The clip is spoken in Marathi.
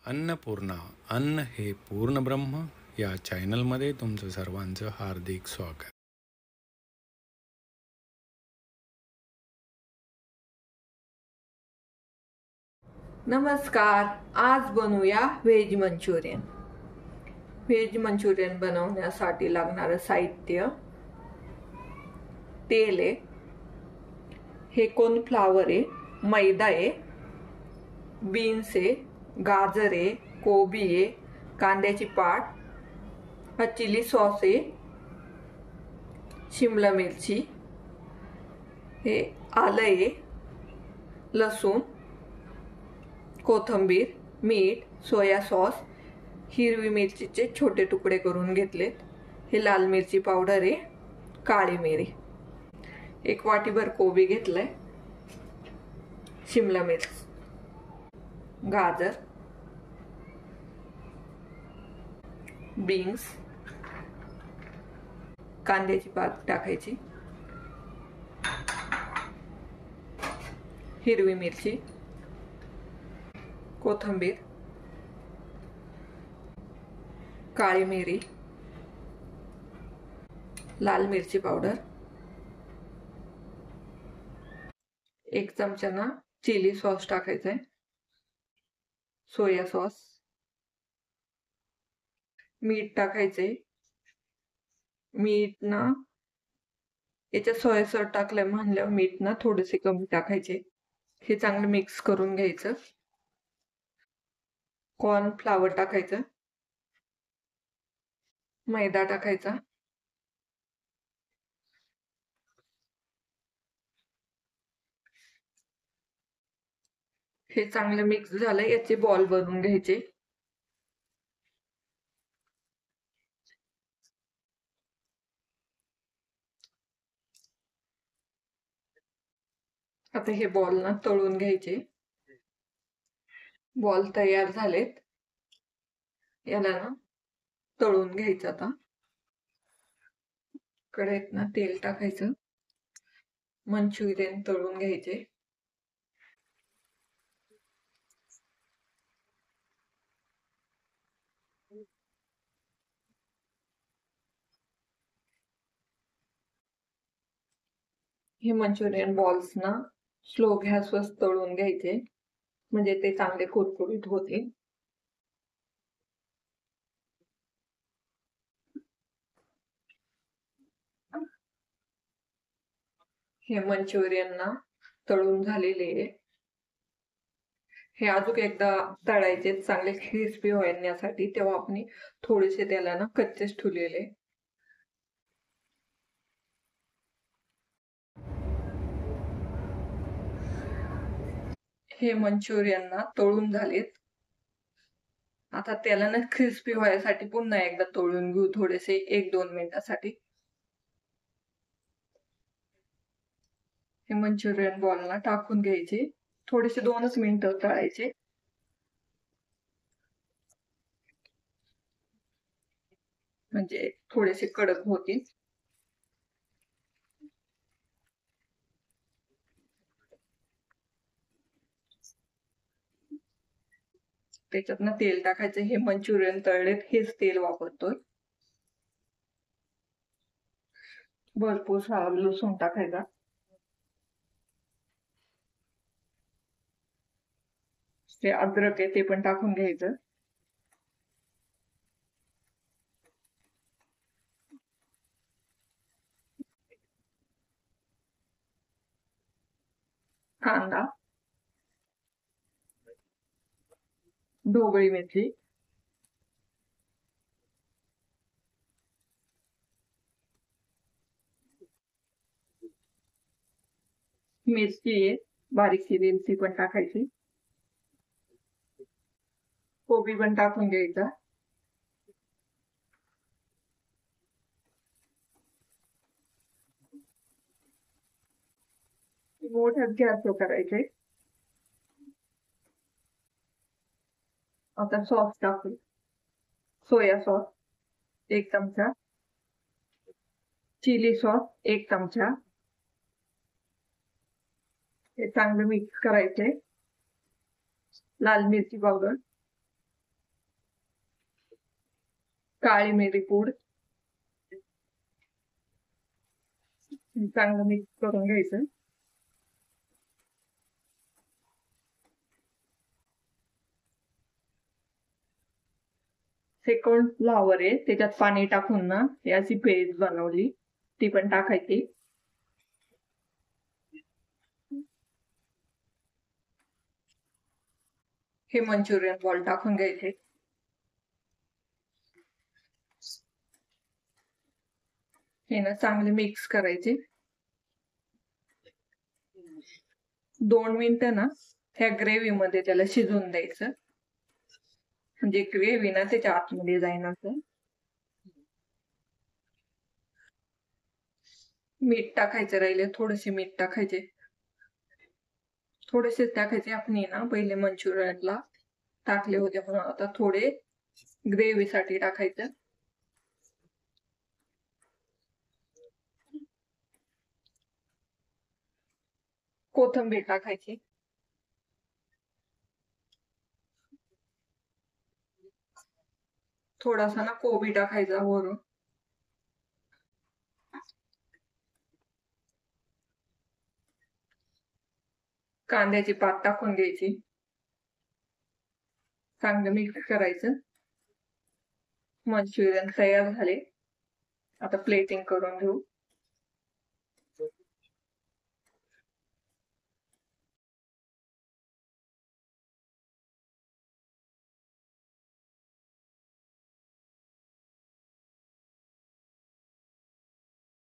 अन्नपूर्णा अन्न हे पूर्ण ब्रह्म या चॅनलमध्ये तुमचं सर्वांचं हार्दिक स्वागत. नमस्कार. आज बनवूया व्हेज मंचुरियन. व्हेज मंचुरियन बनवण्यासाठी लागणारं साहित्य: तेल आहे, हे कॉर्नफ्लॉवर आहे, मैदा आहे, बीन्स आहे, गाजर आहे, कोबी आहे, कांद्याची पात, हा चिली सॉस आहे, शिमला मिरची, हे आलं आहे, लसूण, कोथिंबीर, मीठ, सोया सॉस, हिरवी मिरचीचे छोटे तुकडे करून घेतलेत, हे लाल मिरची पावडर आहे, काळी मिरी, एक वाटीभर कोबी घेतलाय, शिमला मिर्च, गाजर, बीन्स, कांद्याची पात टाकायची, हिरवी मिरची, कोथिंबीर, काळी मिरी, लाल मिरची पावडर, एक चमचा ना चिली सॉस टाकायचा आहे, सोया सॉस, मीठ टाकायचे. मीठ ना याच्यात सोया सॉस टाकलं म्हणल्यावर मीठ ना थोडेसे कमी टाकायचे. हे चांगलं मिक्स करून घ्यायचं. कॉर्नफ्लॉवर टाकायचं, मैदा टाकायचा, हे चांगलं मिक्स झालं. याचे बॉल बनवून घ्यायचे. आता हे बॉल ना तळून घ्यायचे. बॉल तयार झालेत. याला ना तळून घ्यायचं. आता कढईत ना तेल टाकायचं, मंचुरियन तळून घ्यायचे. हे मंचुरियन बॉल्स ना स्लो गॅसवर तळून घ्यायचे, म्हणजे ते चांगले कुरकुरीत होतील. हे मंचुरियन ना तळून झालेले आहे. हे अजून एकदा तळायचे चांगले क्रिस्पी होण्यासाठी. तेव्हा आपण थोडेसे त्याला ना कच्चेच ठेवलेले. हे मंचुरियन ना तळून झालेत. आता त्याला ना क्रिस्पी व्हायसाठी पुन्हा एकदा तळून घेऊ, थोडेसे 1-2 मिनिटासाठी. हे मंचुरियन बॉल ना टाकून घ्यायचे, थोडेसे 2च मिनिटं तळायचे, म्हणजे थोडेसे कडक होतील. त्याच्यात ना तेल टाकायचं. हे मंचुरियन तळलेत, हेच तेल वापरतोय. भरपूर लसूण टाकायचा. ते अद्रक आहे ते पण टाकून घ्यायचं. कांदा, ढोबळी मिरची, मिरची आहे बारीक चिरलेली ती पण टाकायची, कोबी पण टाकून घ्यायचा. मोठ्याच गॅसवर करायचे. आता सॉस टाकू. सोया सॉस 1 चमचा, चिली सॉस 1 चमचा, हे चांगलं मिक्स करायचे. लाल मिरची पावडर, काळी मिरी पूड चांगलं मिक्स करून घ्यायचं. सेकंड फ्लावर आहे, त्याच्यात पाणी टाकून ना ही अशी पेस्ट बनवली, ती पण टाकायची. हे मंचुरियन बॉल टाकून घ्यायचे. हे ना चांगले मिक्स करायचे. 2 मिनिटं ना ह्या ग्रेव्ही मध्ये त्याला शिजवून द्यायचं, म्हणजे ग्रेव्ही ना त्याच्या आतमध्ये जाईन असं. मीठ टाकायचं राहिले, थोडेसे मीठ टाकायचे, थोडेसे टाकायचे. आपण ना पहिले मंचुरियनला टाकले होते म्हणून आता थोडे ग्रेव्ही साठी टाकायचं. कोथिंबीर टाकायची. थोडासा ना कोबी टाकायचा वरून. कांद्याची पात टाकून द्यायची. चांगलं मिक्स करायचं. मंचुरियन तयार झाले. आता प्लेटिंग करून घेऊ.